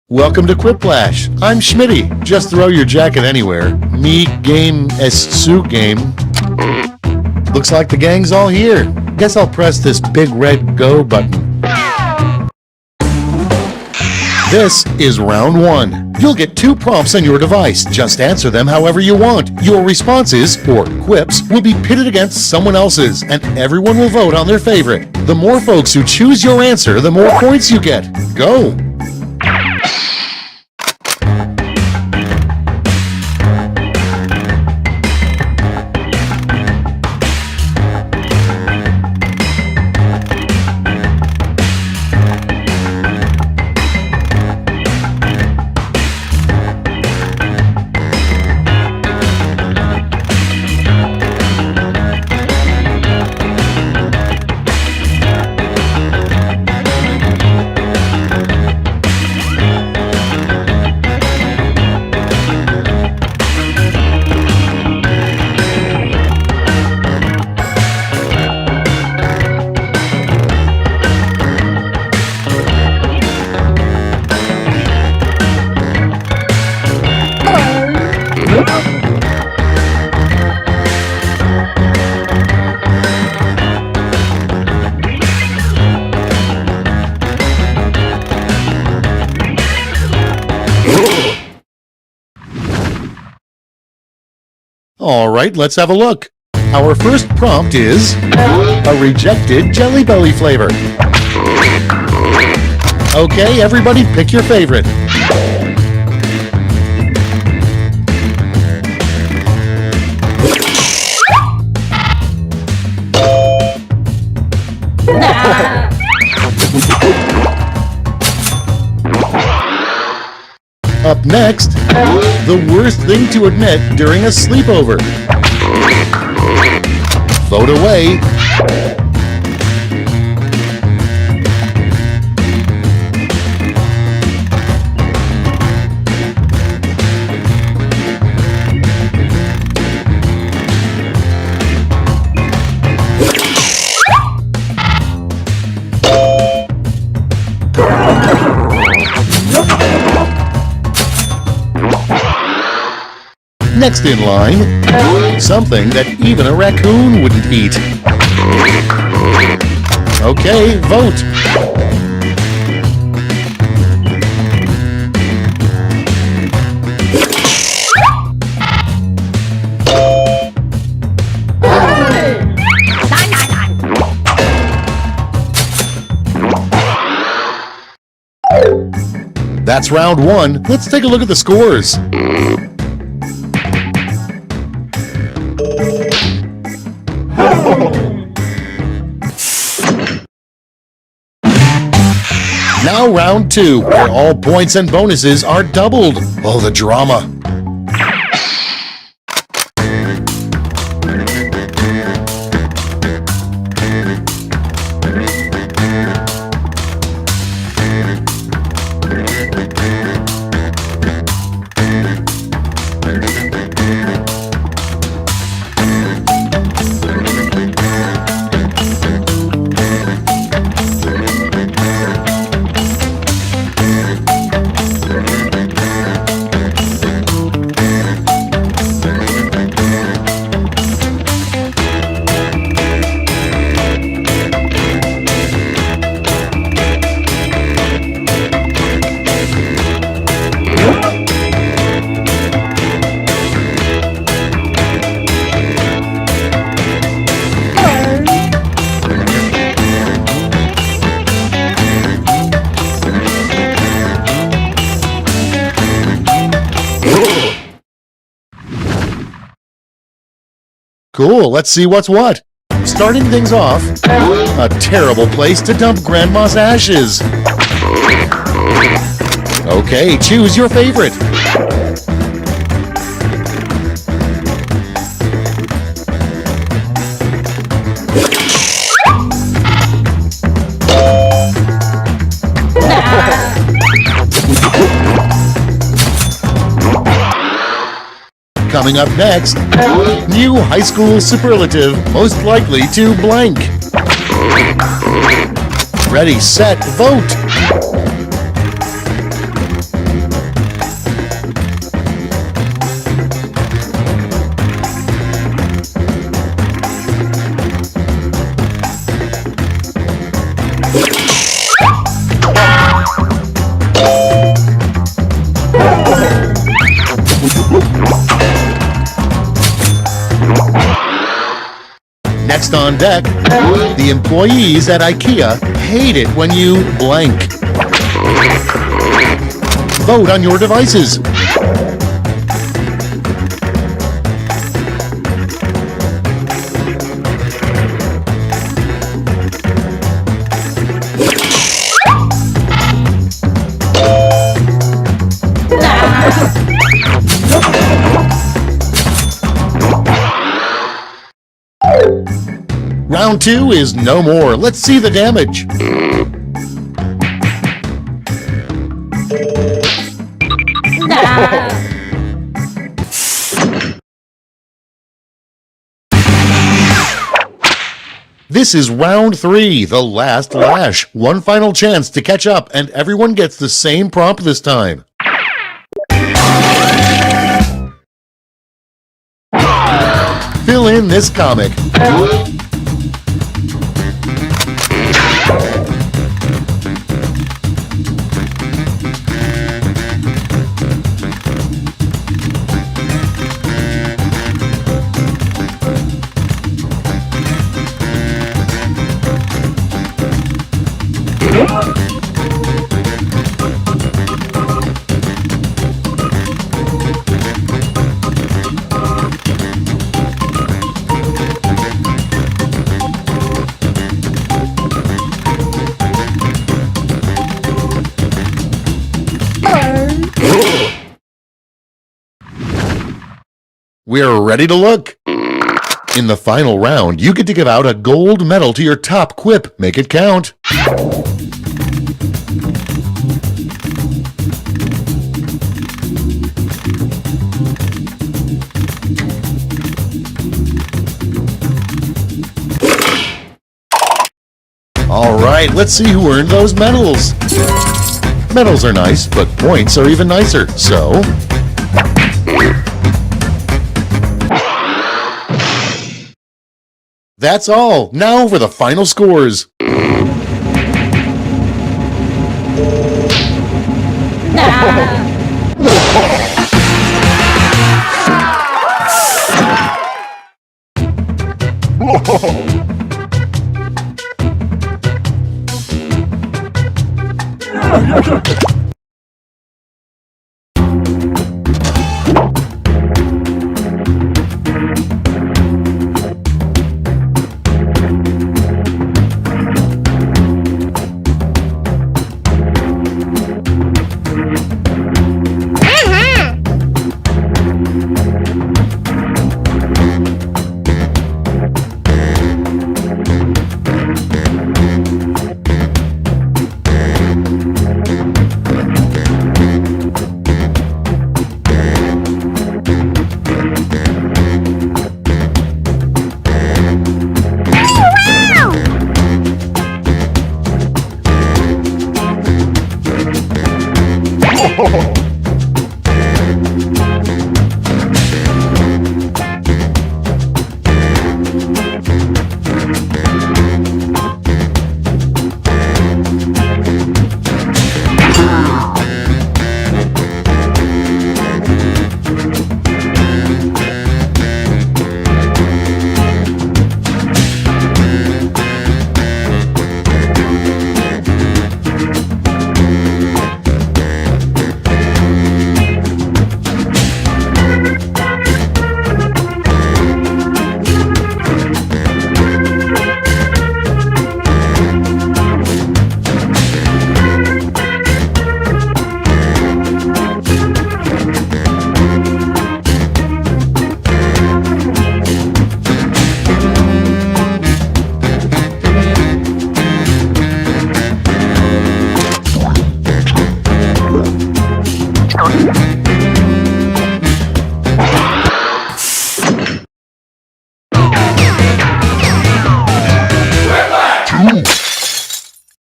Welcome to Quiplash. I'm Schmitty. Just throw your jacket anywhere. Me game es su game. Looks like the gang's all here. Guess I'll press this big red go button. This is round one. You'll get 2 prompts on your device. Just answer them however you want. Your responses, or quips, will be pitted against someone else's, and everyone will vote on their favorite. The more folks who choose your answer, the more points you get. Go! All right, let's have a look. Our first prompt is a rejected Jelly Belly flavor. Okay, everybody pick your favorite. Up next, the worst thing to admit during a sleepover. Vote away. Next in line, something that even a raccoon wouldn't eat. Okay, vote. That's round one. Let's take a look at the scores. Now round two, where all points and bonuses are doubled. Oh, the drama. Cool, let's see what's what. Starting things off, a terrible place to dump Grandma's ashes. Okay, choose your favorite. Coming up next, new high school superlative most likely to blank. Ready, set, vote. Next on deck, the employees at IKEA hate it when you blank. Vote on your devices. Round 2 is no more. Let's see the damage. This is round 3, the last lash. One final chance to catch up, and everyone gets the same prompt this time. Fill in this comic. We're ready to look. In the final round, you get to give out a gold medal to your top quip. Make it count. All right, let's see who earned those medals. Medals are nice, but points are even nicer, so... That's all. Now for the final scores.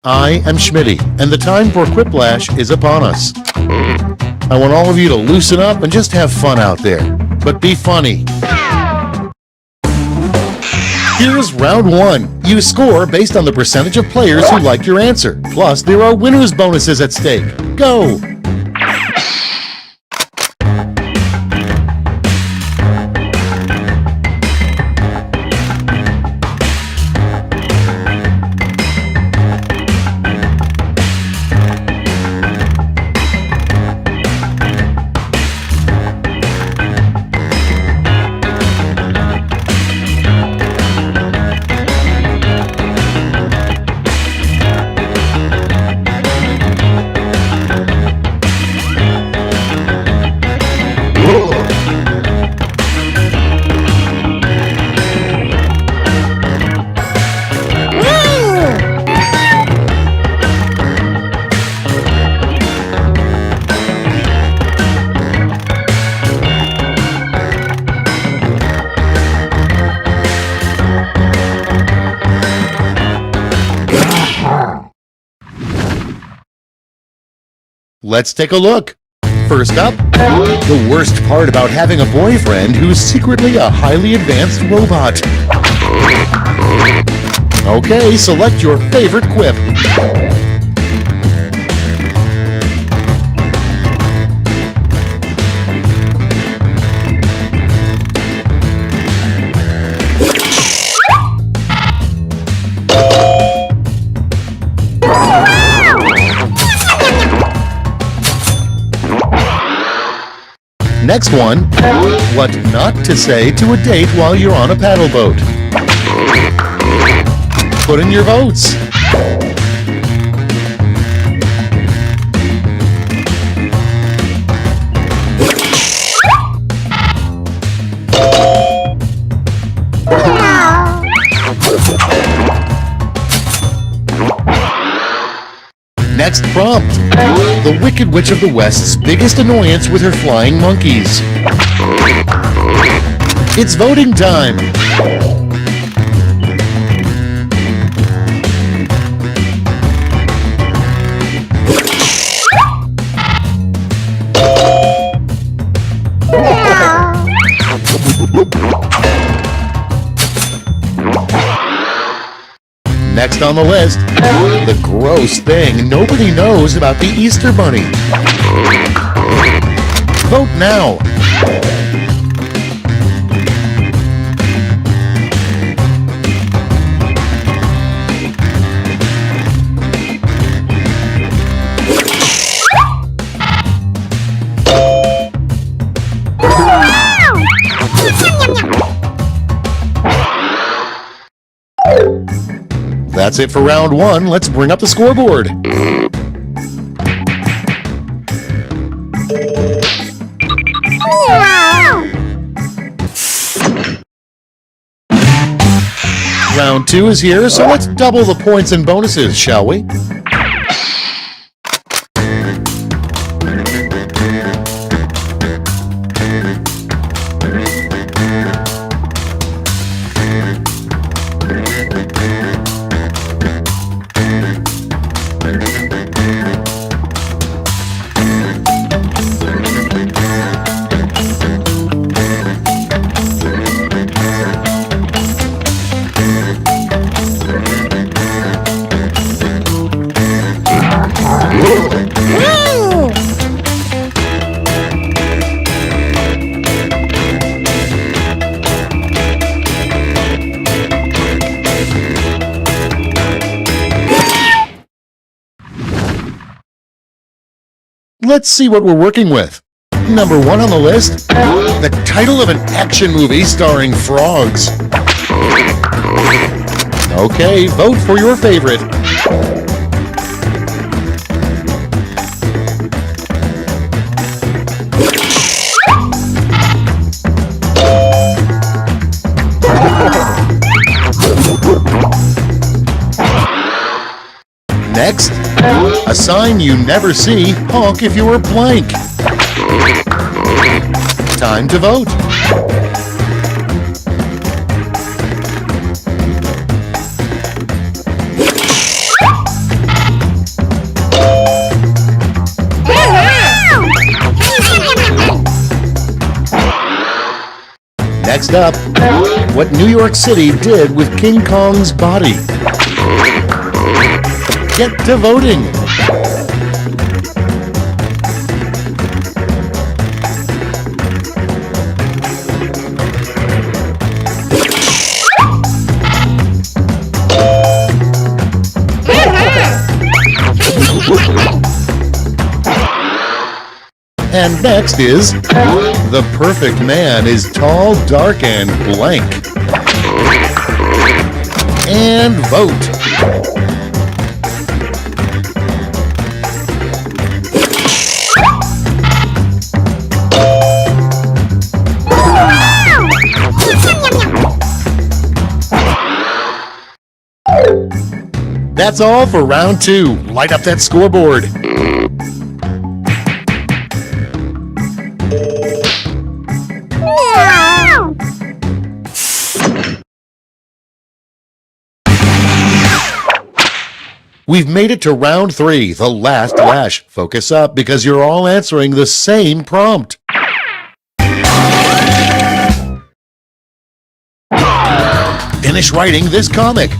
I am Schmitty, and the time for Quiplash is upon us. I want all of you to loosen up and just have fun out there, but be funny. Here's round one. You score based on the percentage of players who like your answer. Plus, there are winners' bonuses at stake. Go! Let's take a look. First up, the worst part about having a boyfriend who's secretly a highly advanced robot. Okay, select your favorite quip. Next one, what not to say to a date while you're on a paddle boat. Put in your votes. Next prompt. The Wicked Witch of the West's biggest annoyance with her flying monkeys. It's voting time. Next on the list, the gross thing nobody knows about the Easter Bunny. Vote now. That's it for round one. Let's bring up the scoreboard. Round two is here, so let's double the points and bonuses, shall we? Let's see what we're working with. Number one on the list, the title of an action movie starring frogs. Okay, vote for your favorite. Next, a sign you never see, honk if you are blank. Time to vote. Next up, what New York City did with King Kong's body. Get to voting. And next is, the perfect man is tall, dark, and blank. And vote. That's all for round 2. Light up that scoreboard. We've made it to round 3, the last lash. Focus up because you're all answering the same prompt. Finish writing this comic.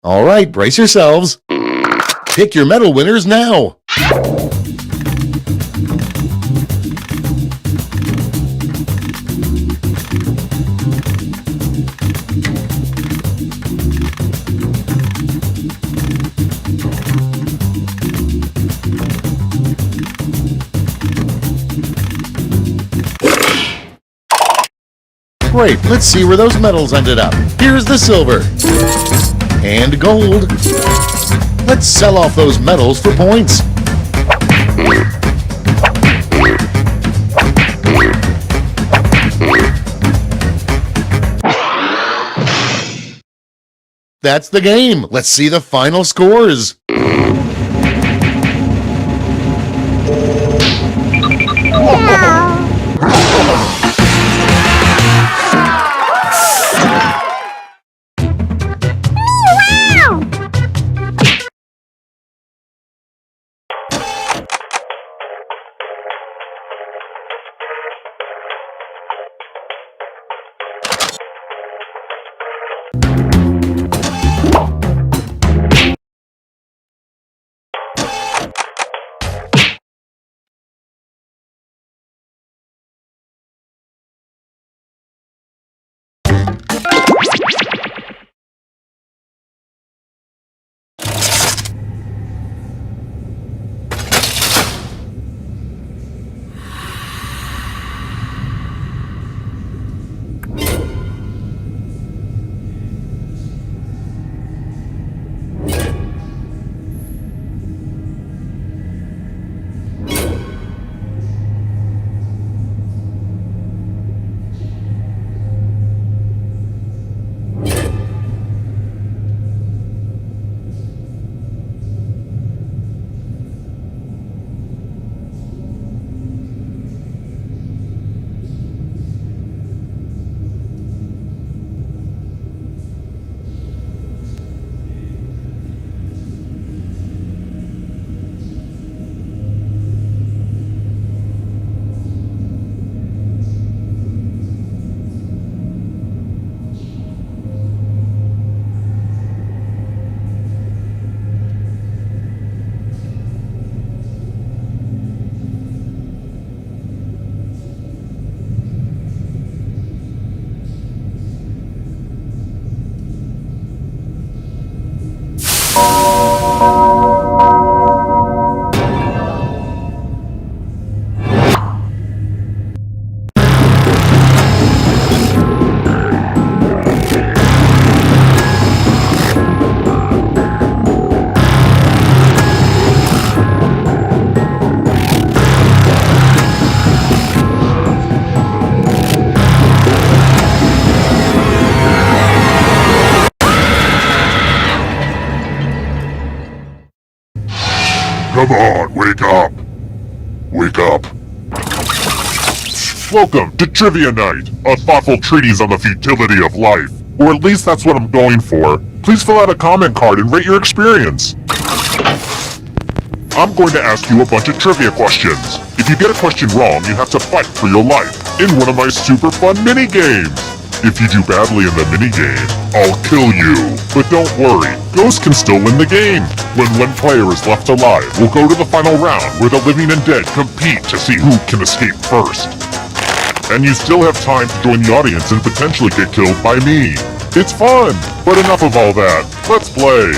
All right, brace yourselves. Pick your medal winners now. Great, let's see where those medals ended up. Here's the silver. And gold. Let's sell off those medals for points. That's the game. Let's see the final scores. Come on, wake up. Wake up. Welcome to Trivia Night, a thoughtful treatise on the futility of life. Or at least that's what I'm going for. Please fill out a comment card and rate your experience. I'm going to ask you a bunch of trivia questions. If you get a question wrong, you have to fight for your life in one of my super fun mini-games. If you do badly in the mini-game, I'll kill you. But don't worry, ghosts can still win the game. When one player is left alive, we'll go to the final round where the living and dead compete to see who can escape first. And you still have time to join the audience and potentially get killed by me. It's fun, but enough of all that. Let's play.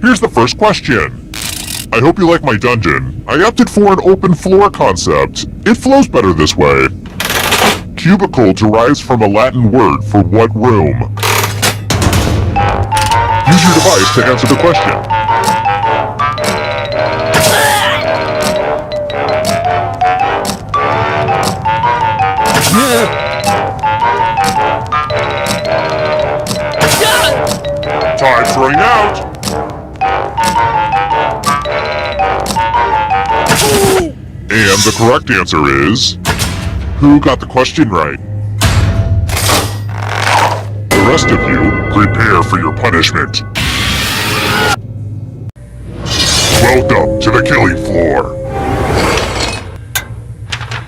Here's the first question. I hope you like my dungeon. I opted for an open floor concept. It flows better this way. Cubicle derives from a Latin word for what room? Use your device to answer the question. Time's running out! And the correct answer is... Who got the question right? The rest of you, prepare for your punishment. Welcome to the killing floor.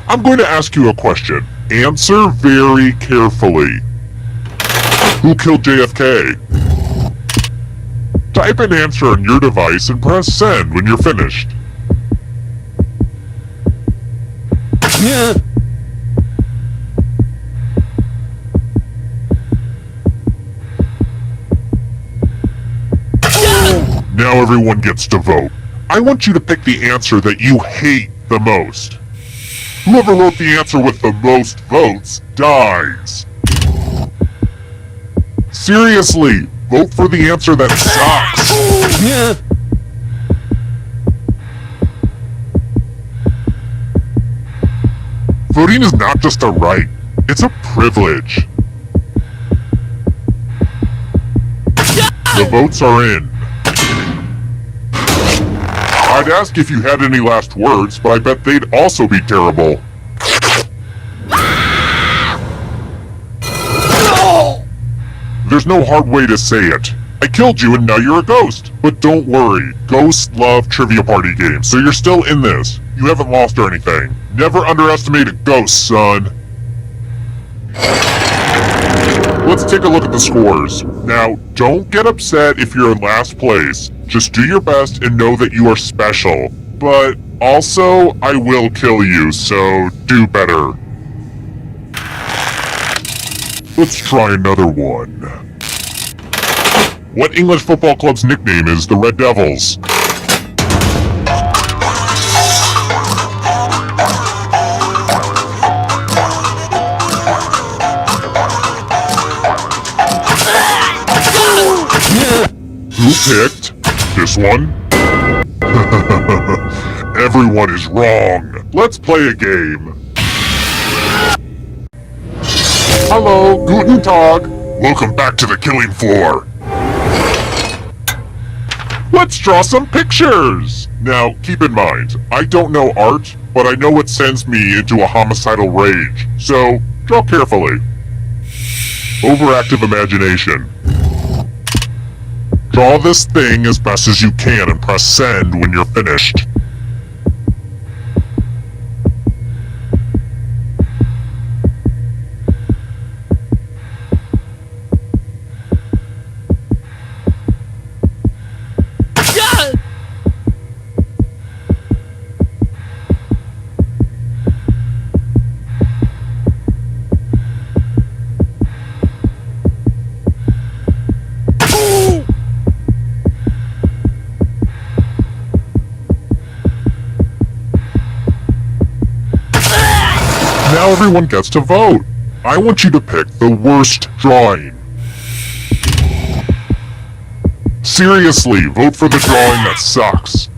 I'm going to ask you a question. Answer very carefully. Who killed JFK? Type an answer on your device and press send when you're finished. Now everyone gets to vote. I want you to pick the answer that you hate the most. Whoever wrote the answer with the most votes dies. Seriously, vote for the answer that sucks. Voting is not just a right, it's a privilege. The votes are in. I'd ask if you had any last words, but I bet they'd also be terrible. There's no hard way to say it. I killed you and now you're a ghost. But don't worry, ghosts love trivia party games, so you're still in this. You haven't lost or anything. Never underestimate a ghost, son. Let's take a look at the scores. Now, don't get upset if you're in last place. Just do your best and know that you are special. But also, I will kill you, so do better. Let's try another one. What English football club's nickname is the Red Devils? Who picked this one? Everyone is wrong. Let's play a game. Hello, Guten Tag. Welcome back to the killing floor. Let's draw some pictures. Now, keep in mind, I don't know art, but I know it sends me into a homicidal rage. So, draw carefully. Overactive imagination. Draw this thing as best as you can and press send when you're finished. Now everyone gets to vote. I want you to pick the worst drawing. Seriously, vote for the drawing that sucks.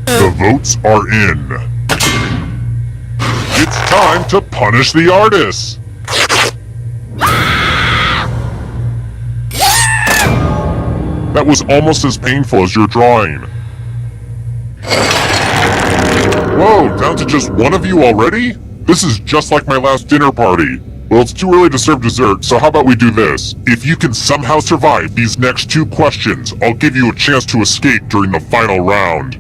The votes are in. It's time to punish the artist. That was almost as painful as your drawing. Whoa, down to just one of you already? This is just like my last dinner party. Well, it's too early to serve dessert, so how about we do this? If you can somehow survive these next 2 questions, I'll give you a chance to escape during the final round.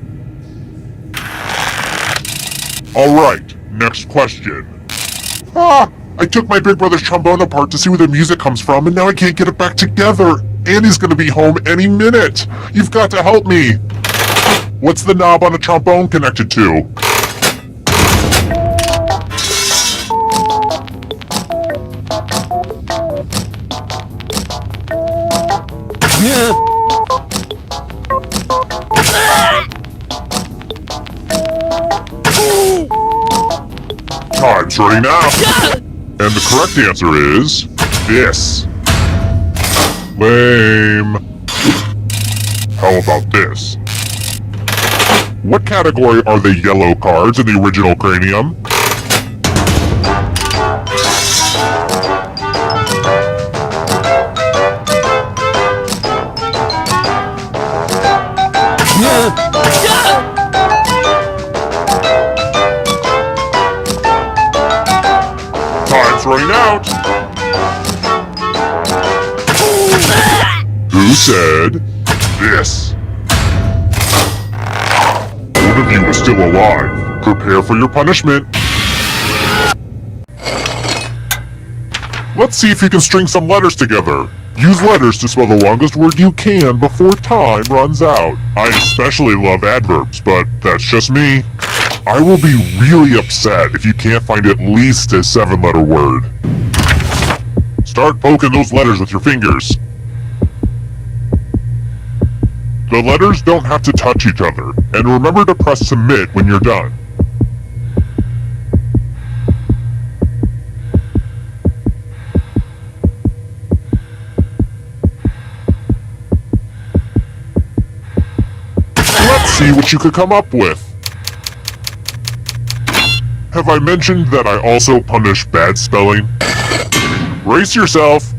Alright, next question. I took my big brother's trombone apart to see where the music comes from, and now I can't get it back together. Andy's gonna be home any minute. You've got to help me. What's the knob on a trombone connected to? Time's running out. And the correct answer is this. Lame. How about this? What category are the yellow cards in the original Cranium? Time's running out. Who said this? One of you is still alive. Prepare for your punishment. Let's see if you can string some letters together. Use letters to spell the longest word you can before time runs out. I especially love adverbs, but that's just me. I will be really upset if you can't find at least a 7-letter word. Start poking those letters with your fingers. The letters don't have to touch each other, and remember to press submit when you're done. Let's see what you could come up with. Have I mentioned that I also punish bad spelling? Brace yourself.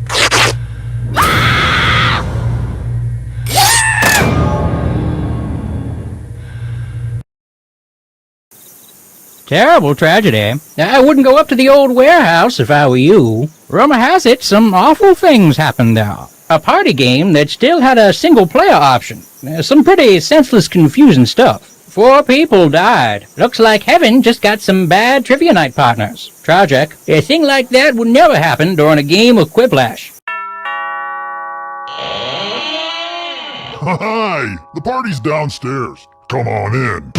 Terrible tragedy. I wouldn't go up to the old warehouse if I were you. Rumor has it some awful things happened there. A party game that still had a single-player option. Some pretty senseless, confusing stuff. 4 people died. Looks like Heaven just got some bad trivia night partners. Tragic. A thing like that would never happen during a game of Quiplash. Hi! The party's downstairs. Come on in.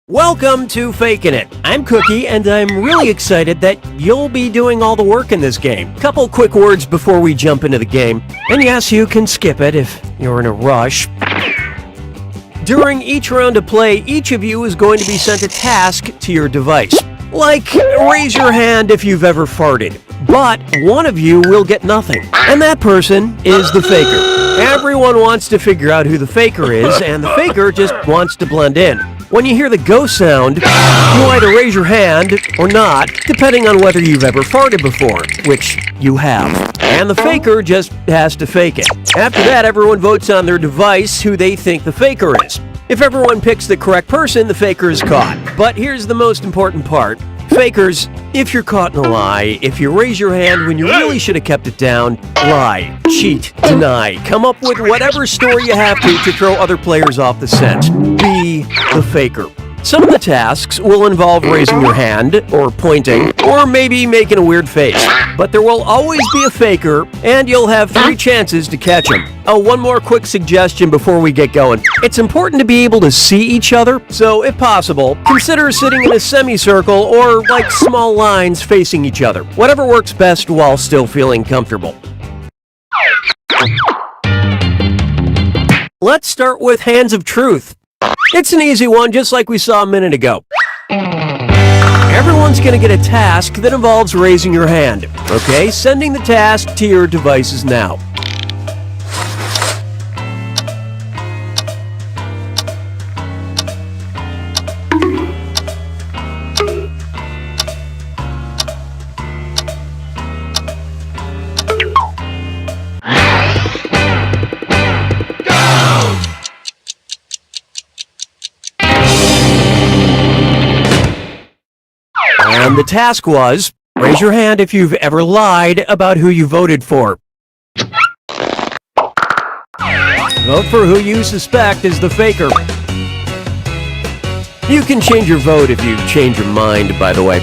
Welcome to Fakin' It. I'm Cookie, and I'm really excited that you'll be doing all the work in this game. Couple quick words before we jump into the game. And yes, you can skip it if you're in a rush. During each round of play, each of you is going to be sent a task to your device. Like, raise your hand if you've ever farted. But one of you will get nothing. And that person is the faker. Everyone wants to figure out who the faker is, and the faker just wants to blend in. When you hear the go sound, you either raise your hand or not, depending on whether you've ever farted before, which you have. And the faker just has to fake it. After that, everyone votes on their device who they think the faker is. If everyone picks the correct person, the faker is caught. But here's the most important part. Fakers, if you're caught in a lie, if you raise your hand when you really should have kept it down, lie, cheat, deny, come up with whatever story you have to throw other players off the scent. Be the faker. Some of the tasks will involve raising your hand, or pointing, or maybe making a weird face. But there will always be a faker, and you'll have 3 chances to catch him. Oh, one more quick suggestion before we get going. It's important to be able to see each other, so if possible, consider sitting in a semicircle or like small lines facing each other. Whatever works best while still feeling comfortable. Let's start with Hands of Truth. It's an easy one, just like we saw a minute ago. Everyone's going to get a task that involves raising your hand. Okay, sending the task to your devices now. And the task was, raise your hand if you've ever lied about who you voted for. Vote for who you suspect is the faker. You can change your vote if you change your mind, by the way.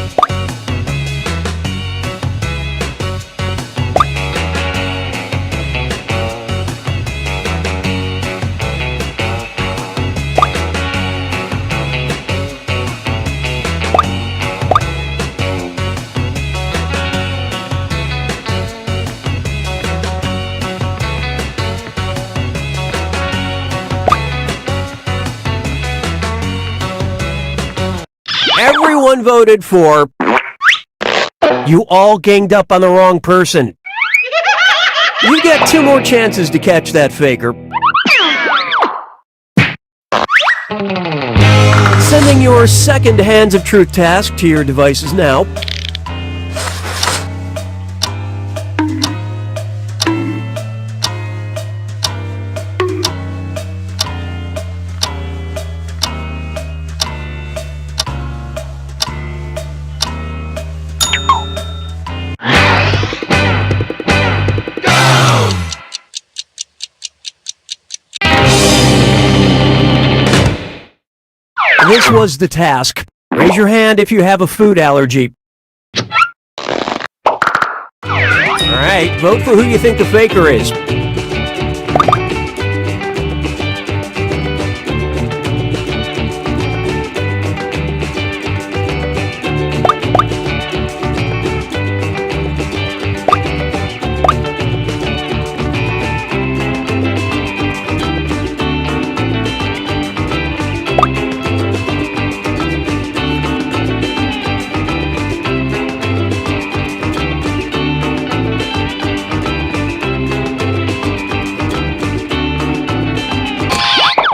Everyone voted for... You all ganged up on the wrong person. You get 2 more chances to catch that faker. Sending your second Hands of Truth task to your devices now. This was the task. Raise your hand if you have a food allergy. Alright, vote for who you think the faker is.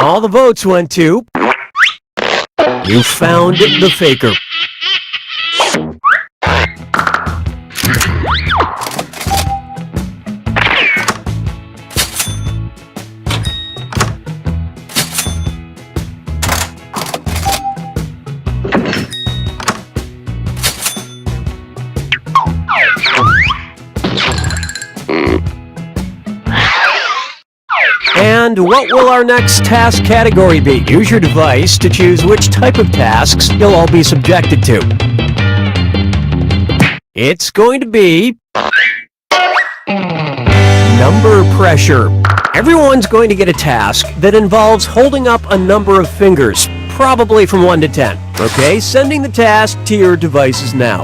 All the votes went to... You found the faker. And what will our next task category be? Use your device to choose which type of tasks you'll all be subjected to. It's going to be... number pressure. Everyone's going to get a task that involves holding up a number of fingers, probably from 1 to 10. Okay, sending the task to your devices now.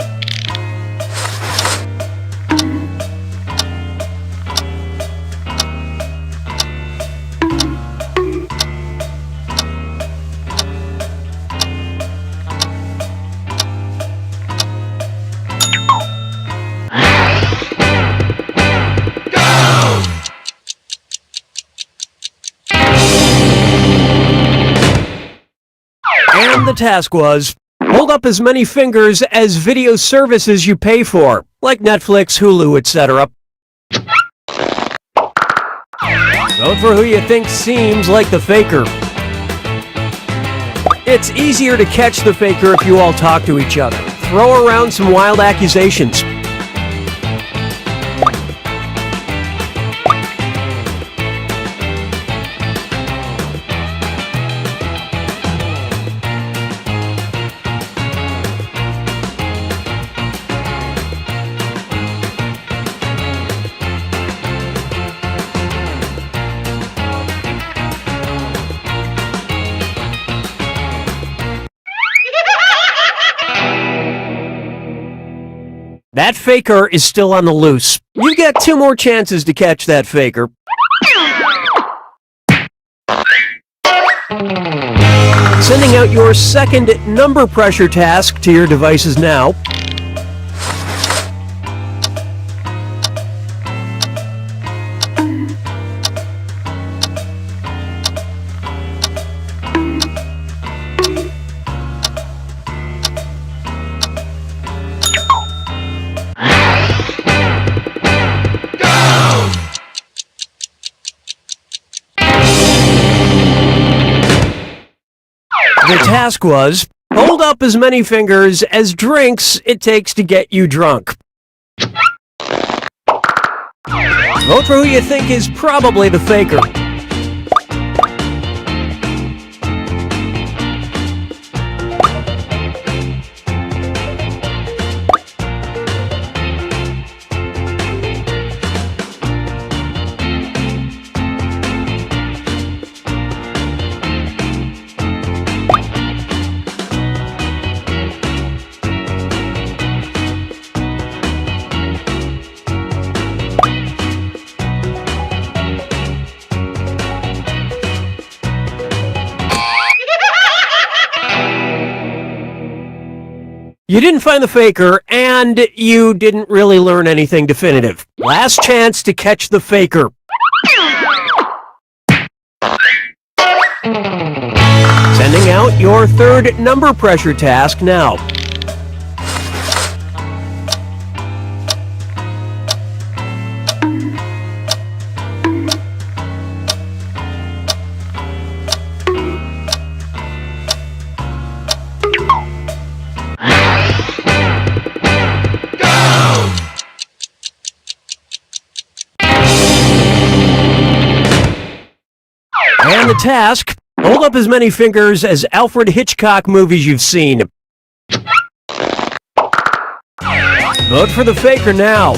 And the task was, hold up as many fingers as video services you pay for, like Netflix, Hulu, etc. Vote for who you think seems like the faker. It's easier to catch the faker if you all talk to each other. Throw around some wild accusations. That faker is still on the loose. You get 2 more chances to catch that faker. Sending out your second number pressure task to your devices now. The task was, hold up as many fingers as drinks it takes to get you drunk. Vote for who you think is probably the faker. You didn't find the faker, and you didn't really learn anything definitive. Last chance to catch the faker. Sending out your third number pressure task now. And the task, hold up as many fingers as Alfred Hitchcock movies you've seen. Vote for the faker now.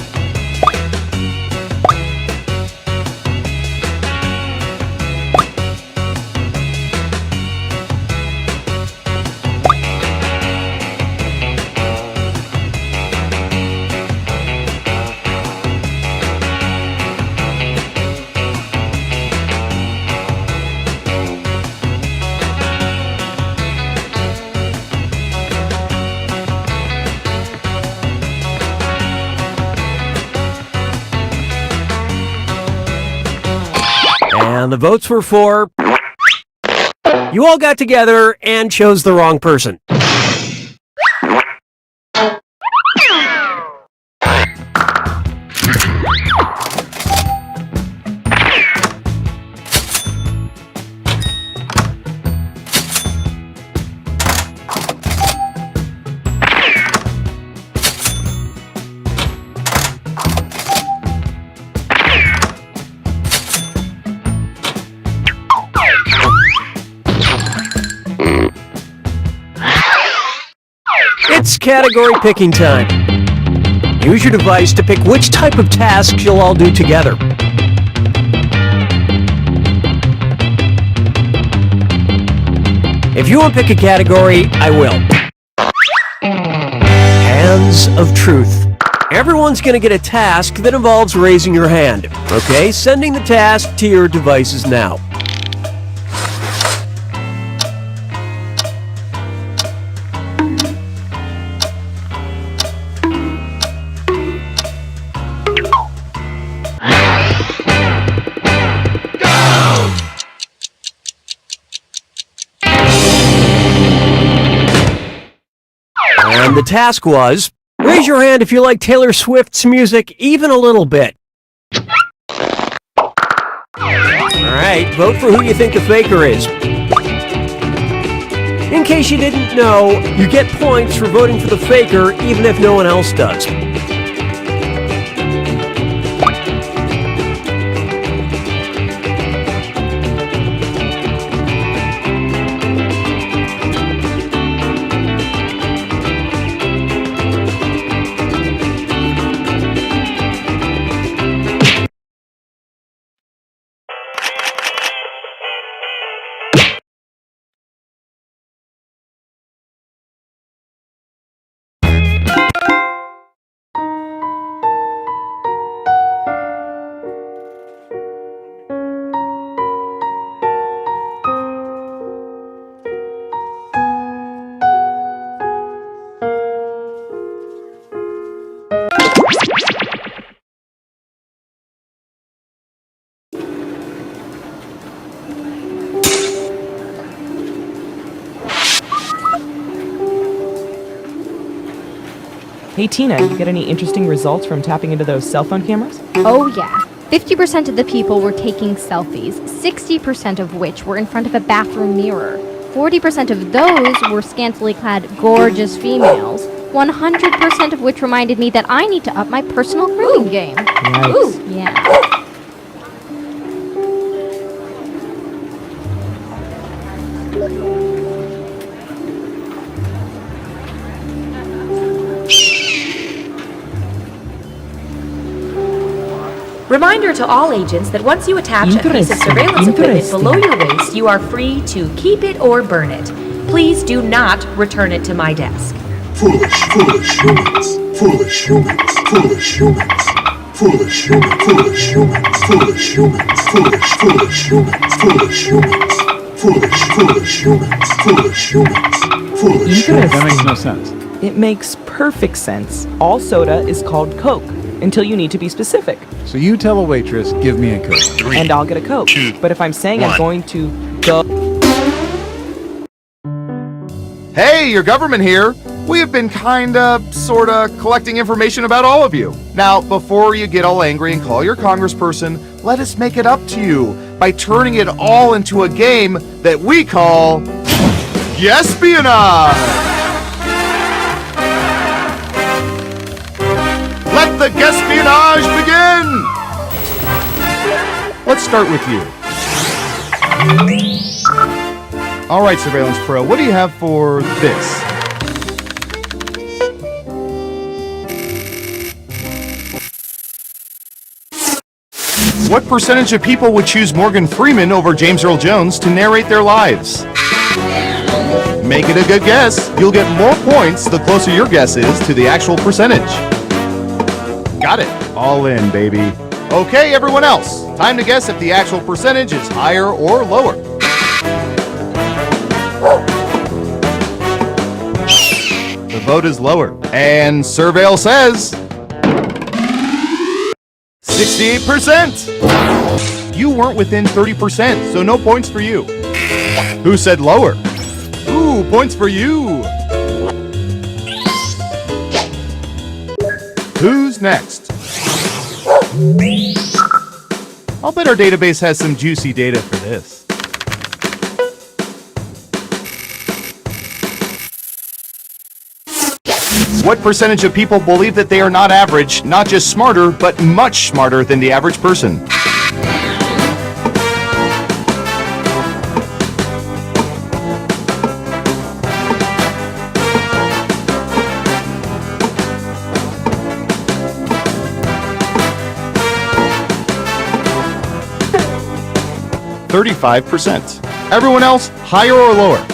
And the votes were for... You all got together and chose the wrong person. It's category picking time. Use your device to pick which type of tasks you'll all do together. If you want to pick a category, I will. Hands of Truth. Everyone's going to get a task that involves raising your hand. Okay, sending the task to your devices now. And the task was, raise your hand if you like Taylor Swift's music even a little bit. Alright, vote for who you think the faker is. In case you didn't know, you get points for voting for the faker even if no one else does. Hey Tina, you get any interesting results from tapping into those cell phone cameras? Oh yeah. 50% of the people were taking selfies, 60% of which were in front of a bathroom mirror. 40% of those were scantily clad, gorgeous females. 100% of which reminded me that I need to up my personal grooming game. Yikes. Ooh, yeah. Reminder to all agents that once you attach a piece of surveillance equipment below your waist, you are free to keep it or burn it. Please do not return it to my desk. Foolish, foolish humans. Foolish humans. Foolish humans. Foolish humans. Foolish humans. Foolish humans. Foolish, foolish humans. Foolish humans. Foolish, foolish humans. Foolish humans. Foolish humans. That makes no sense. It makes perfect sense. All soda is called Coke until you need to be specific. So you tell a waitress, give me a Coke. 3, And I'll get a Coke. 2, But if I'm saying 1. I'm going to go... Hey, your government here. We have been sorta collecting information about all of you. Now, before you get all angry and call your congressperson, let us make it up to you by turning it all into a game that we call Espionage. Let the Espionage begin! Let's start with you. All right, Surveillance Pro, what do you have for this? What percentage of people would choose Morgan Freeman over James Earl Jones to narrate their lives? Make it a good guess. You'll get more points the closer your guess is to the actual percentage. Got it. All in, baby. Okay, everyone else. Time to guess if the actual percentage is higher or lower. The vote is lower. And Surveil says 68%. You weren't within 30%, so no points for you. Who said lower? Ooh, points for you. Who's next? I'll bet our database has some juicy data for this. What percentage of people believe that they are not average, not just smarter, but much smarter than the average person? %. Everyone else, higher or lower?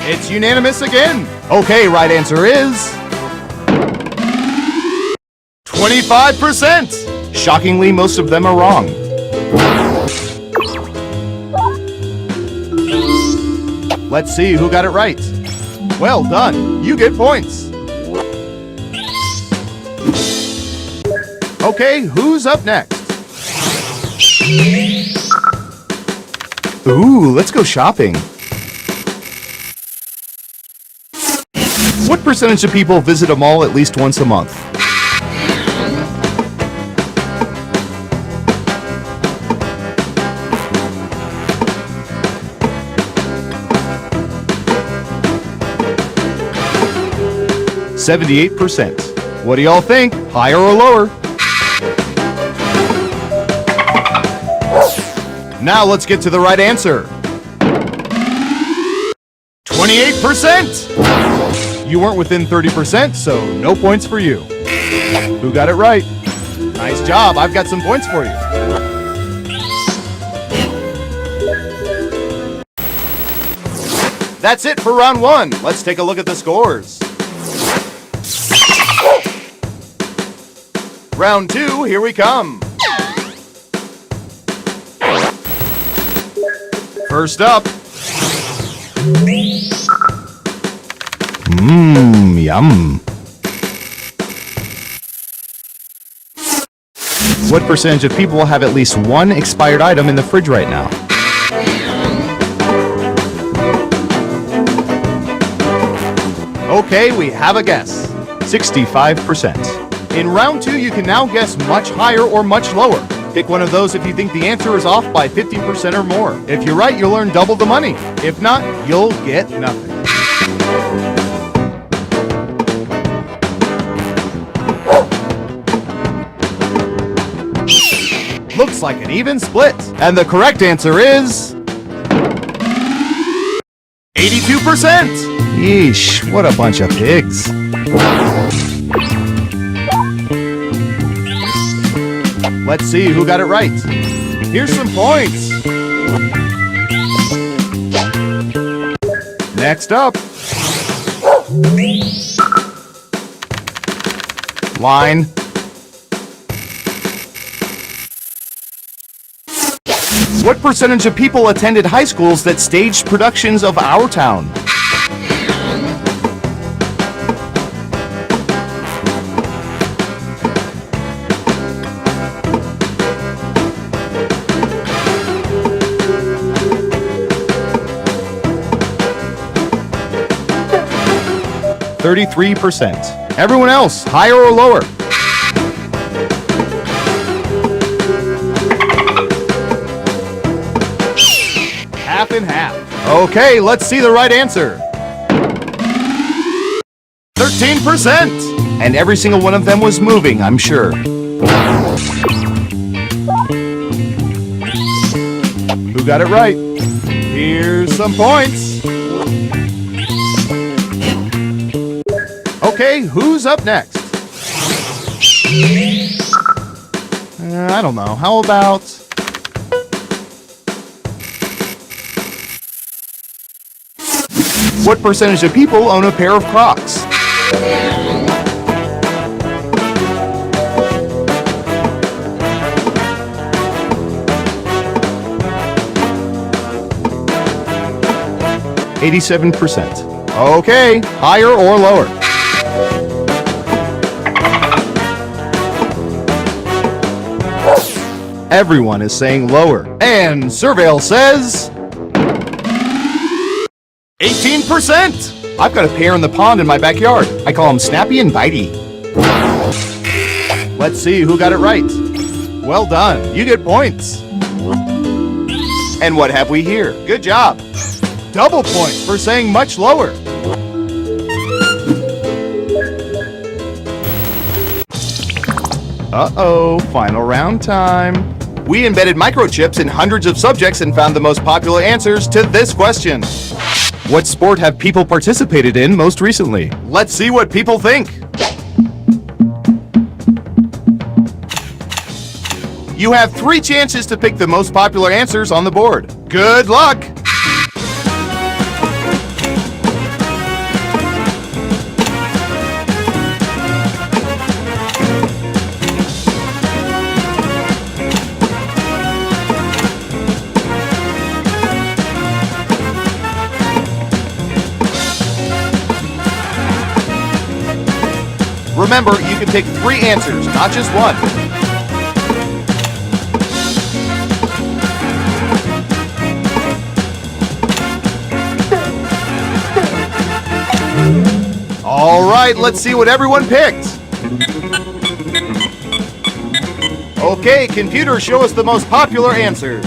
It's unanimous again. Okay, right answer is 25%. Shockingly, most of them are wrong. Let's see who got it right. Well done. You get points. Okay, who's up next? Ooh, let's go shopping. What percentage of people visit a mall at least once a month? %. What do y'all think? Higher or lower? Now let's get to the right answer. 28%! You weren't within 30%, so no points for you. Who got it right? Nice job, I've got some points for you. That's it for round one. Let's take a look at the scores. Round two, here we come. First up. Yum. What percentage of people have at least one expired item in the fridge right now? Okay, we have a guess. 65%. In round two, you can now guess much higher or much lower. Pick one of those if you think the answer is off by 50% or more. If you're right, you'll earn double the money. If not, you'll get nothing. Looks like an even split. And the correct answer is 82%. Yeesh, what a bunch of pigs. Let's see who got it right. Here's some points. Next up. Line. What percentage of people attended high schools that staged productions of Our Town? %. Everyone else, higher or lower? Half and half. Okay, let's see the right answer. 13%. And every single one of them was moving, I'm sure. Who got it right? Here's some points. Okay, who's up next? I don't know. How about... What percentage of people own a pair of Crocs? %. Okay, higher or lower? Everyone is saying lower. And Surveil says 18%! I've got a pair in the pond in my backyard. I call them Snappy and Bitey. Let's see who got it right. Well done. You get points. And what have we here? Good job. Double points for saying much lower. Uh-oh, final round time. We embedded microchips in hundreds of subjects and found the most popular answers to this question. What sport have people participated in most recently? Let's see what people think. You have 3 chances to pick the most popular answers on the board. Good luck! Remember, you can pick 3 answers, not just one. All right, let's see what everyone picked. Okay, computer, show us the most popular answers.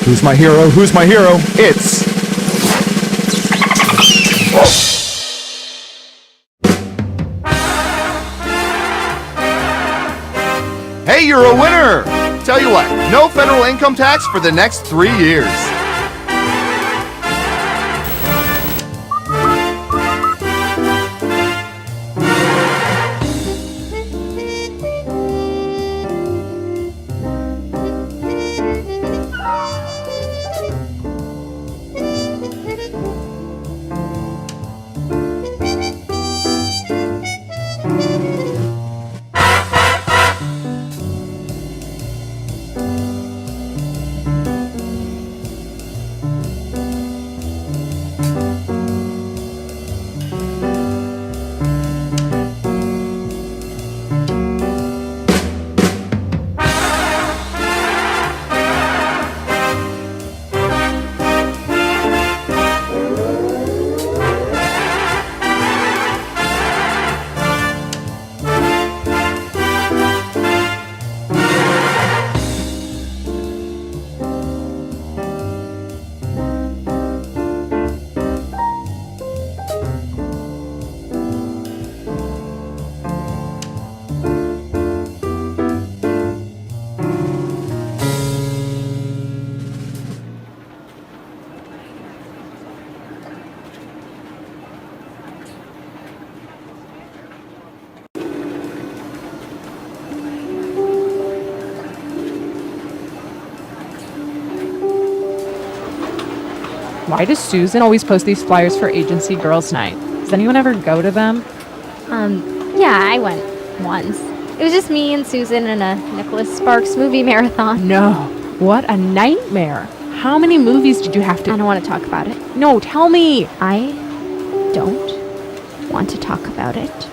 Who's my hero? Who's my hero? It's... Hey, you're a winner! Tell you what, no federal income tax for the next 3 years. Why does Susan always post these flyers for Agency Girls Night? Does anyone ever go to them? Yeah, I went once. It was just me and Susan and a Nicholas Sparks movie marathon. No. What a nightmare. How many movies did you have to... I don't want to talk about it. No, tell me. I don't want to talk about it.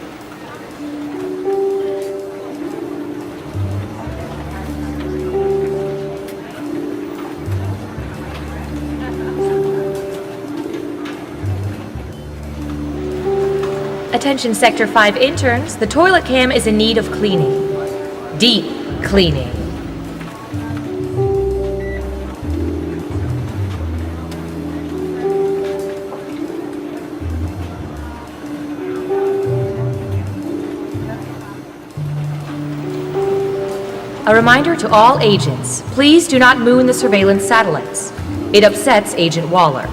Attention Sector 5 interns, the toilet cam is in need of cleaning. Deep cleaning. A reminder to all agents, please do not moon the surveillance satellites. It upsets Agent Waller.